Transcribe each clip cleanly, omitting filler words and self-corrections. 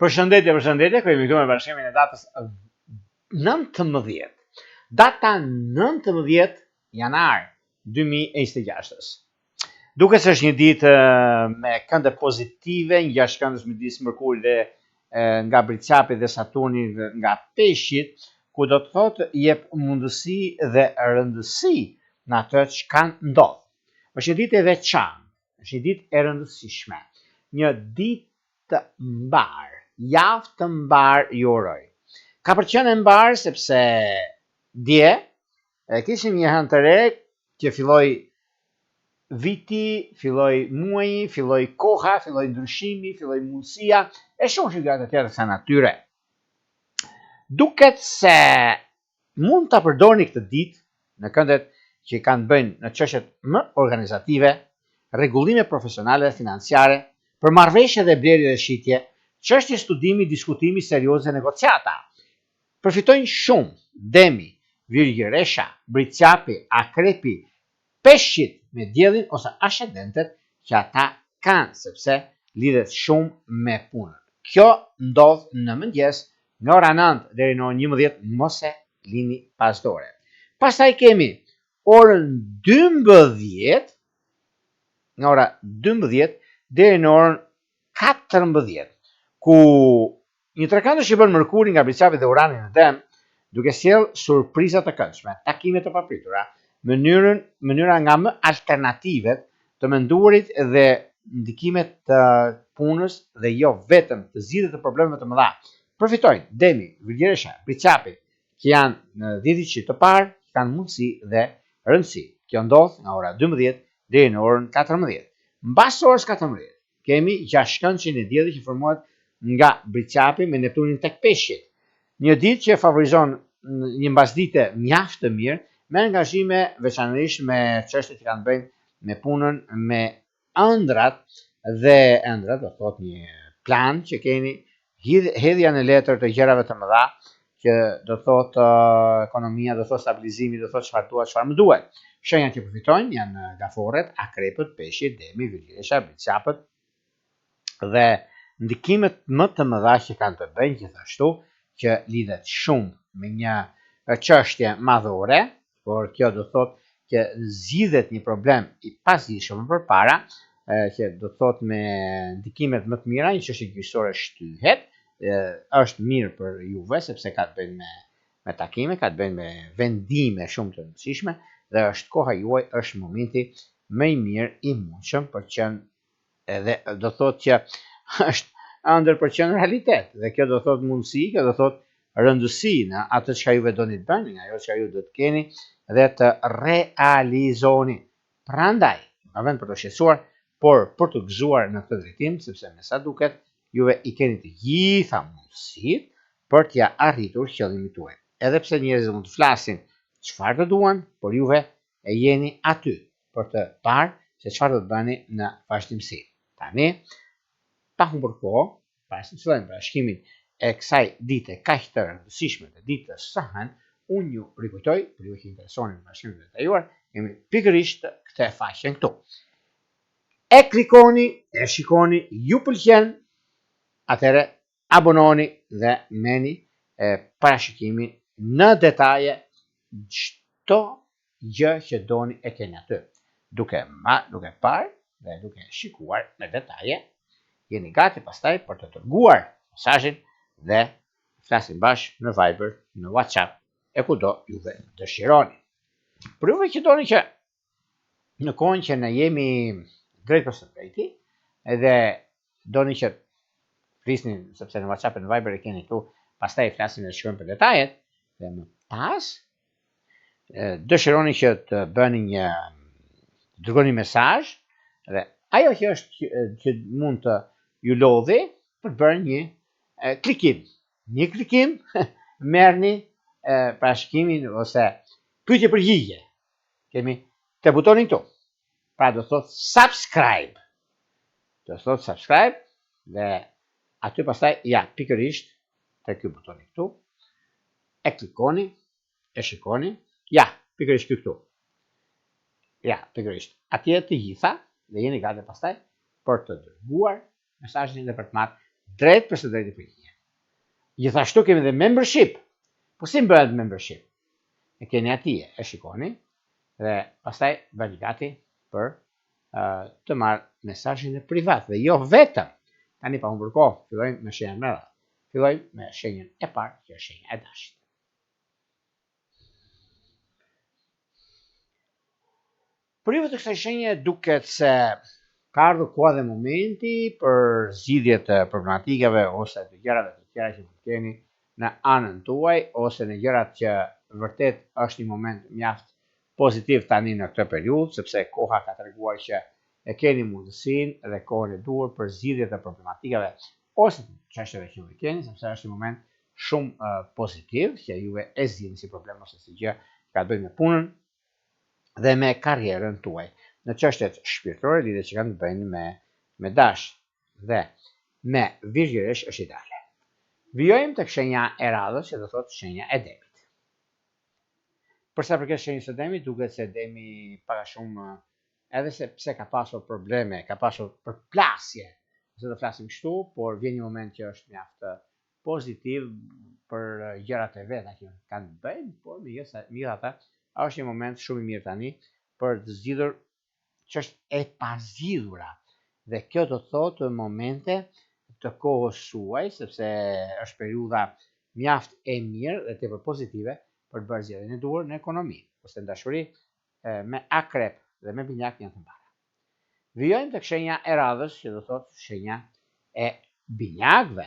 Përshëndetje, kemi këtu me bashkimin e datës 19. Data 19 janar 2026. Duke se është një ditë me kënde pozitive, një jashtë këndës midis Mërkurit dhe nga Britsjapi dhe Saturni nga Peshqit, ku do të thotë jep mundësi dhe rëndësi në atë që kanë ndodhur. Është një ditë e veçantë, është një ditë e rëndësishme, një ditë të mbar, javë të mbar ju uroj. Ka për qenë e mbar sepse dje kishim një hënë të re që filloi viti, filloi muaji, filloi koha, filloi ndryshimi, filloi mundësia e shumë gjëra të tjera të natyre. Duket se mund ta përdorni këtë ditë në këndet që kanë bëjnë në çështjet më organizative, rregullime profesionale dhe financiare, për marrëveshje dhe blerje dhe shitje, çështje studimi, diskutimi, serioze, negociata. Përfitojnë shumë Demi, Virgjëresha, Britsjapi, Akrepi, Peshqit me diellin ose ascendentet që ata kanë, sepse lidhet shumë me punën. Kjo ndodh në mëngjes nga ora 9 deri në orën 11, mos e lini pas dore. Pastaj kemi orën 12, nga ora 12 deri në orën 14, ku një trekëndër që bën Mërkuri nga Britsjapi dhe Urani në Dem, duke sjell surpriza të këndshme, takime të papritura, mënyra nga më alternativet të menduarit dhe ndikimet të punës dhe jo vetëm të zgjidhjet të problemeve të mëdha. Përfitojnë Demi, Virgjëresha, Britsjapi, që janë në dhjetëqit të parë, kanë mundësi dhe rëndësi. Kjo ndodh nga ora 12 deri në orën 14. Mbas orës 14 kemi gjashtkëndshën e diellit që formohet nga Britsjapi me Neptunin tek Peshqit. Një ditë që favorizon një mbasdite mjaft të mirë, me angazhime veçanërisht me çështjet që kanë bëjnë me punën, me ëndrat dhe ëndrat, do thotë një plan që keni, hedhja në letër të gjërave të mëdha, që do thotë ekonomia, do thotë stabilizimi, do thotë çfarë duhet, çfarë më duhet. Shenjat që përfitojnë janë gaforret, akrepët, peshqit, Demi, Virgjëresha, Britsjapët dhe ndikimet më të mëdha që kanë të bëjnë gjithashtu, që lidhet shumë me një çështje madhore, por kjo do thotë që zgjidhet një problem i pasdishëm përpara, që do thotë me ndikimet më të mira, një çështje gjyqësore shtyhet, është mirë për juve sepse ka të bëjë me takime, ka të bëjë me vendime shumë të rëndësishme dhe është koha juaj, është momenti më i mirë i mundshëm për qenë edhe do thotë që është ëndër për qenë realitet dhe kjo do thotë mundësi, kjo do thotë rëndësi në atë çka juve doni të bëni, ajo çka ju do të keni dhe të realizoni. Prandaj, ka vend për të shqetësuar, por për të gëzuar në këtë drejtim, sepse me sa duket juve i keni të gjitha mundësitë për t'ja arritur qëllimin tuaj. Edhe pse njerëzit mund të flasin çfarë të duan, por juve e jeni aty për të parë se çfarë do të bëni në vazhdimsi. Tani, pa humbur kohë, para se të fillojmë bashkimin e kësaj dite kaq të rëndësishme, të ditës së hënë, unë ju rikujtoj, për ju që interesoni në bashkimin e detajuar, kemi pikërisht këtë faqen këtu. E klikoni, e shikoni, ju pëlqen, atëherë abononi dhe merrni parashikimin në detaje çdo gjë që doni e keni aty. Duke parë dhe duke shikuar në detaje, jeni gati pastaj për të dërguar mesazhin dhe flasim bashkë në Viber, në WhatsApp e kudo juve dëshironi. Për juve që doni që në kohën që ne jemi drejt për së drejti, edhe doni që flisni, sepse në WhatsApp e në Viber e keni këtu, pastaj flasim dhe shkruajmë për detajet, dhe më pas dëshironi që të bëni të dërgoni mesazh dhe ajo që është që mund të ju lodhi për bërë një klikim. Një klikim, merrni parashikimin ose pyetje përgjigje. Kemi të butonin këtu. Pra do thotë subscribe. Do thotë subscribe dhe aty pastaj pikërisht te ky butoni këtu. E klikoni, e shikoni. Pikërisht këtu. Pikërisht. Atje të gjitha dhe jeni gati pastaj për të dërguar mesazhin dhe për të marrë drejt për së drejti për një. Gjithashtu kemi dhe membership. Po si bëhet membership? E keni atje, e shikoni, dhe pastaj bëni gati për të marrë mesazhin e privat dhe jo vetëm. Tani pa humbur kohë, fillojmë me shenjën më radhë. Fillojmë me shenjën e parë, që është shenja e dashit. Për ju të kësaj shenje duket se ka ardhur koha dhe momenti për zgjidhje të problematikave ose të gjërave të tjera që keni në anën tuaj ose në gjërat që vërtet është një moment mjaft pozitiv tani në këtë periudhë, sepse koha ka treguar që e keni mundësinë dhe kohën e duhur për zgjidhje të problematikave ose të çështjeve që ju keni, sepse është një moment shumë pozitiv që juve e zgjidhni si problem ose si gjë që ka të bëjë me punën dhe me karrierën tuaj. Në çështjet shpirtërore, lidhje që kanë të bëjnë me dash dhe me virgjëresh është ideale. Vijojmë tek shenja e radhës, që do thotë shenja e demit. Për sa përket shenjës së demit, duket se demi para shumë edhe sepse ka pasur probleme, ka pasur përplasje, se do flasim kështu, por vjen një moment që është mjaft pozitiv për gjërat e veta që kanë të bëjnë, por megjithatë është një moment shumë i mirë tani për të zgjidhur çështje e pazgjidhura. Dhe kjo do thotë momente të kohës suaj, sepse është periudha mjaft e mirë dhe tepër pozitive për të bërë zgjedhjen e duhur në ekonomi, ose në dashuri me akrep dhe me binjak janë të mbarë. Vijojmë tek shenja e radhës, që do thotë shenja e binjakëve.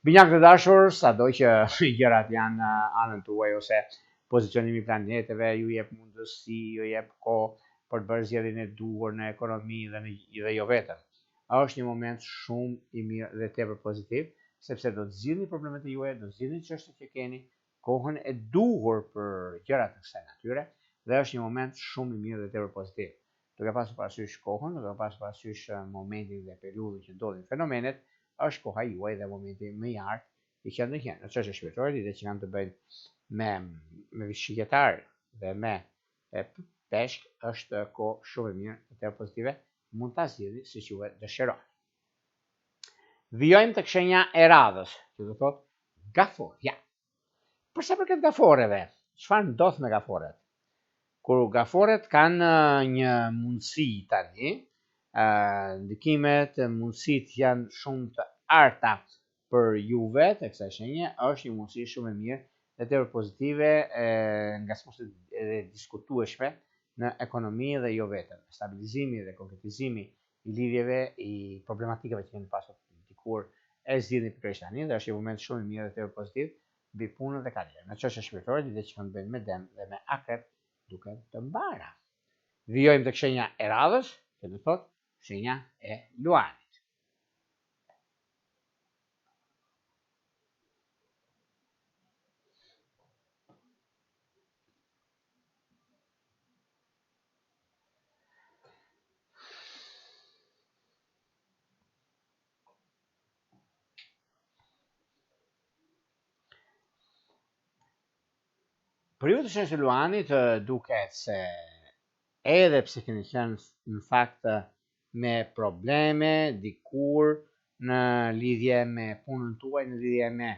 Binjakët e dashur, sado që gjërat janë anën tuaj ose pozicionimi i planeteve ju jep mundësi, ju jep kohë për të bërë zgjedhjen e duhur në ekonomi dhe jo vetëm. Është një moment shumë i mirë dhe tepër pozitiv, sepse do të zgjidhni problemet e juaja, do të zgjidhni çështjet që keni, kohën e duhur për gjëra të kësaj natyre dhe është një moment shumë i mirë dhe tepër pozitiv. Duke pasur parasysh kohën, duke pasur parasysh momentin dhe periudhën që ndodhin fenomenet, është koha juaj dhe momenti më i artë i që ndonjëherë në çështje shpirtërore lidhje që kanë të bëjnë me shqiptar dhe me peshk është kohë shumë e mirë dhe pozitive, mund ta zgjidhni siç ju dëshironi. Vijojmë tek shenja e radhës, që do thotë gaforja. Për sa përket gaforeve, çfarë ndodh me gaforet? Kur gaforet kanë një mundësi tani, ndikimet, mundësit janë shumë të arta për juve tek kësaj shenje, është një mundësi shumë e mirë dhe tepër pozitive nga smosët e diskutueshme në ekonomi dhe jo vetëm. Stabilizimi dhe konkretizimi i lidhjeve, i problematikave që keni pasur dikur e zgjidhni pikërisht tani dhe është një moment shumë i mirë dhe tepër pozitiv mbi punën dhe karrierën. Në çështje shpirtërore, lidhje që kanë të bëjnë me dem dhe me akrep duken të mbara. Vijojmë tek shenja e radhës, që do thotë shenja e luanit. Për ju të shenjës e luanit duket se edhe pse keni qenë në fakt me probleme dikur në lidhje me punën tuaj, në lidhje me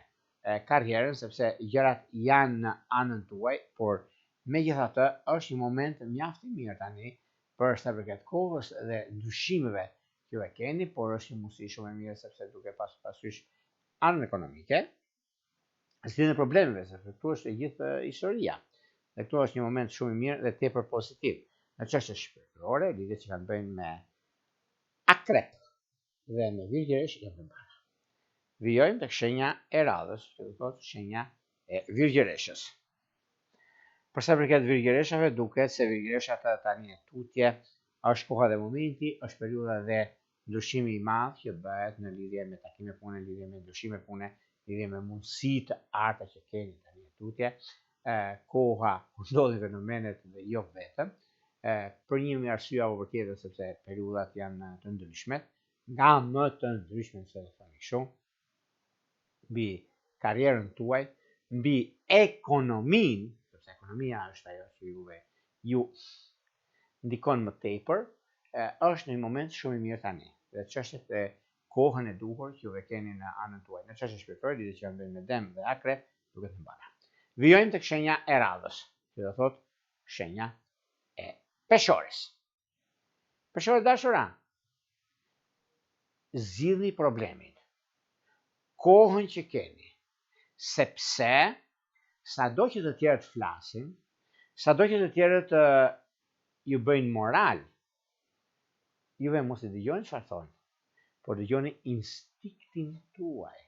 karrierën, sepse gjërat janë në anën tuaj, por megjithatë është një moment mjaft i mirë tani për sa përket kohës dhe ndryshimeve që ju e keni, por është një mundësi shumë e mirë sepse duke pasur parasysh anën ekonomike, zgjidhjen e problemeve, sepse këtu është e gjithë historia. Dhe këtu është një moment shumë i mirë dhe tepër pozitiv. Në çështje shpirtërore, lidhjet që kanë bëjnë me akrep dhe me virgjëresh janë të mbara. Vijojmë tek shenja e radhës, që do thotë shenja e virgjëreshës. Për sa përket virgjëreshave, duket se virgjëreshat tani e tutje, është koha dhe momenti, është periudha dhe ndryshimi i madh që bëhet në lidhje me takime pune, lidhje me ndryshime pune, lidhje me mundësi të arta që keni tani e tutje, koha kur ndodhin fenomenet dhe jo vetëm, për një arsye apo për tjetër, sepse periudhat janë të ndryshme, nga më të ndryshme se thoni kështu, mbi karrierën tuaj, mbi ekonominë, sepse ekonomia është ajo që ju ndikon më tepër, është në një moment shumë i mirë tani. Dhe çështjet e kohën e duhur që juve keni në anën tuaj. Në çështje shpirtërore, lidhje që kanë bërë me Dëm dhe Akrep, duket të mbara. Vijojmë tek shenja e radhës, që do thotë shenja e peshores. Peshore dashura, zgjidhni problemin, kohën që keni, sepse sado që të tjerët flasin, sado që të tjerët ju bëjnë moral, juve mos i dëgjoni çfarë thonë, por dëgjoni instiktin tuaj.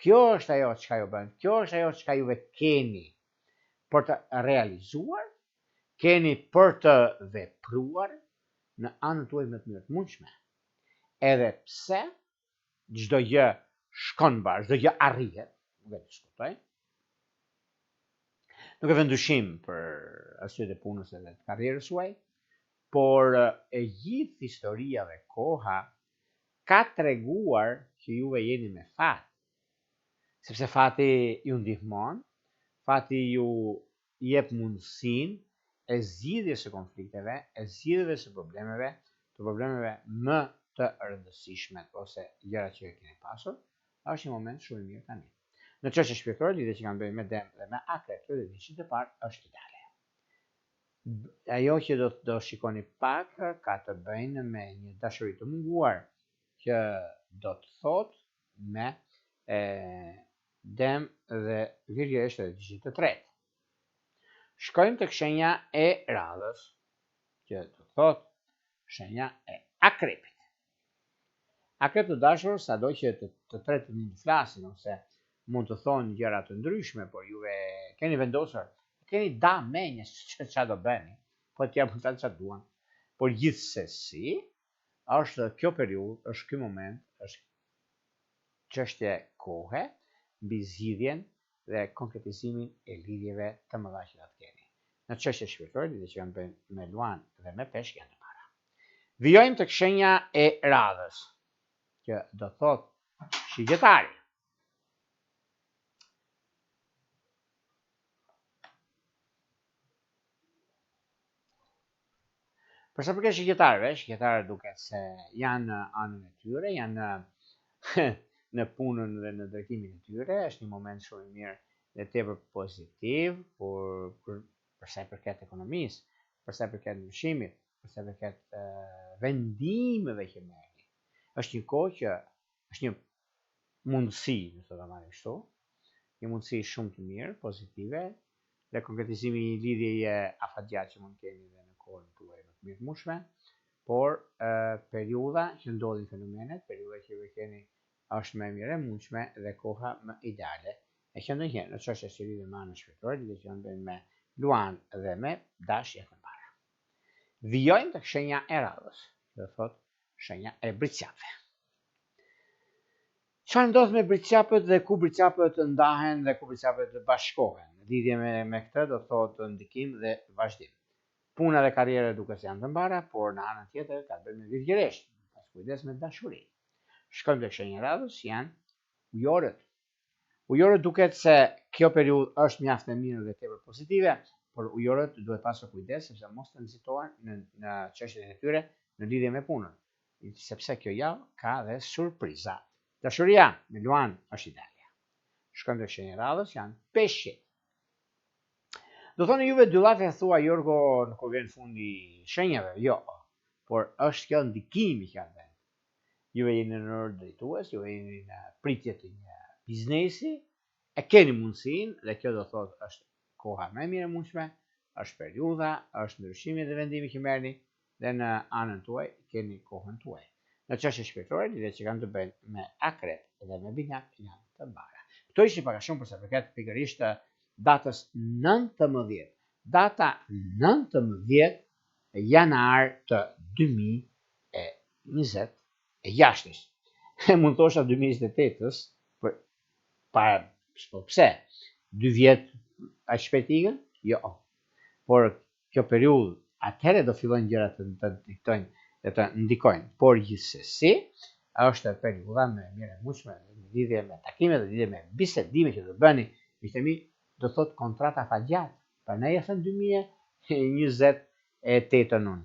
Kjo është ajo çka ju bën, kjo është ajo çka juve keni për të realizuar, keni për të vepruar në anën tuaj më të mirë të mundshme. Edhe pse çdo gjë shkon bashkë, çdo gjë arrihet, nuk e diskutoj. Nuk e vë ndryshim për arsyet e punës edhe të karrierës suaj, por e gjithë historia dhe koha ka treguar që juve jeni me fat, sepse fati ju ndihmon, fati ju jep mundësinë e zgjidhjes së konflikteve, e zgjidhjeve së problemeve, të problemeve më të rëndësishme ose gjëra që keni pasur, është një moment shumë i mirë tani. Në çështje shpirtërore, lidhje që kanë bëjnë me Dëm dhe me Akrep, dhe diçka e parë është ideale. Ajo që do shikoni pak ka të bëjnë me një dashuri të munguar që do të thotë me Dëm dhe Virgjeresht dhe diçka e tretë. Shkojmë tek shenja e radhës, që do të thotë shenja e Akrepit. Akrep të dashur, sado që të tretë mund të flasin ose mund të thonë gjëra të ndryshme, por juve keni vendosur, keni menje ç'a do bëni, po t'ja mund të ç'a duan. Por gjithsesi, është kjo periudhë, është ky moment, është çështje kohe mbi zgjidhjen dhe konkretizimin e lidhjeve të mëdha që do të keni. Në çështje shpirtërore, lidhje që kanë bëjnë me Luan dhe me Peshk janë të para. Vijojmë tek shenja e radhës, që do thotë shigjetari. Për sa përket shigjetarëve, shigjetarët duket se janë në anën e tyre, janë në punën dhe në drejtimin e tyre, është një moment shumë i mirë dhe tepër pozitiv, por për sa i përket ekonomisë, për sa i përket ndryshimit, për sa i përket vendimeve që merrni. Është një kohë që është një mundësi, nëse ta marrim kështu, një mundësi shumë të mirë, pozitive, dhe konkretizimi i një lidhjeje afatgjatë që mund keni dhe në kohën tuaj më të mirë të mundshme, por periudha që ndodhin fenomenet, periudha që ju keni është më e mirë e mundshme dhe koha më ideale. E që ndonjëherë në çështje që lidhen me anën shpirtërore, lidhje që bëjnë me Luan dhe me dashje të para. Vijojmë tek shenja e radhës, do thotë shenja e bricjapëve. Çfarë ndodh me bricjapët dhe ku bricjapët ndahen dhe ku bricjapët bashkohen? Lidhje me këtë do thotë ndikim dhe vazhdim. Puna dhe karriera duket se janë të mbara, por në anën tjetër ka të bëjë me Virgjeresht, pas kujdes me dashuri. Shkojmë tek shenja e radhës, janë ujorët. Ujorët duket se kjo periudhë është mjaft e mirë dhe tepër pozitive, por ujorët duhet pasur kujdes sepse mos të nxitohen në çështjet e tyre në lidhje me punën, sepse kjo javë ka dhe surpriza. Dashuria me Luan është ideale. Shkojmë tek shenja e radhës, janë peshqit. Do thoni juve dy llafe thua Jorgo në kur vjen fundi shenjave, jo, por është kjo ndikimi që ka bën. Juve jeni në orë drejtues, juve jeni në pritje të një biznesi, e keni mundësinë dhe kjo do thotë është koha më e mirë e mundshme, është periudha, është ndryshimi dhe vendimi që merrni dhe në anën tuaj keni kohën tuaj. Në çështje shpirtërore, lidhje që kanë të bëjnë me Akrep dhe me Binjak janë të mbara. Këto ishin pak a shumë për sa përket pikërisht datës 19, data 19 janar të 2020 e jashtës. Mund thosha 2028-ës, pse? 2 vjet aq shpejt ikën? Jo. Por kjo periudhë atëherë do fillojnë gjërat të diktojnë dhe të ndikojnë. Por gjithsesi, është periudha më e mirë e mundshme në lidhje me takimet dhe lidhje me bisedime që do bëni, miqtemi, do thot kontrata afatgjatë. Prandaj e them 2028 unë.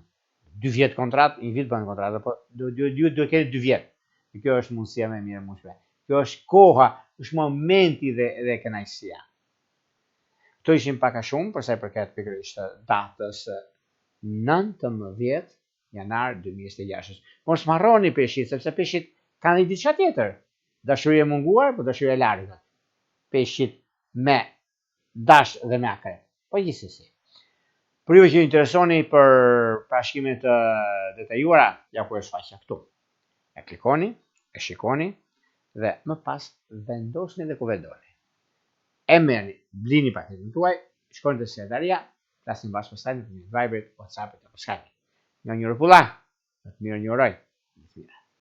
2 vjet kontratë, 1 vit bën kontratë, po duhet keni 2 vjet. Kjo është mundësia më e mirë mundshme. Kjo është koha, është momenti dhe kënaqësia. Këto ishin pak a shumë për sa i përket pikërisht datës 19 janar 2026. Mos s'marroni peshqit, sepse peshqit kanë një diçka tjetër. Dashuri e munguar, po dashuri e largët. Peshqit me dash dhe me akre. Po gjithsesi. Për ju që interesoni për parashikime të detajuara, ja ku është faqja këtu. E klikoni, e shikoni dhe më pas vendosni dhe ku vendoni. E merrni, blini paketin tuaj, shkoni te sekretaria, flasni bashkë pastaj në Viber, WhatsApp apo Skype. Nga një rregulla, më të mirë një oroj.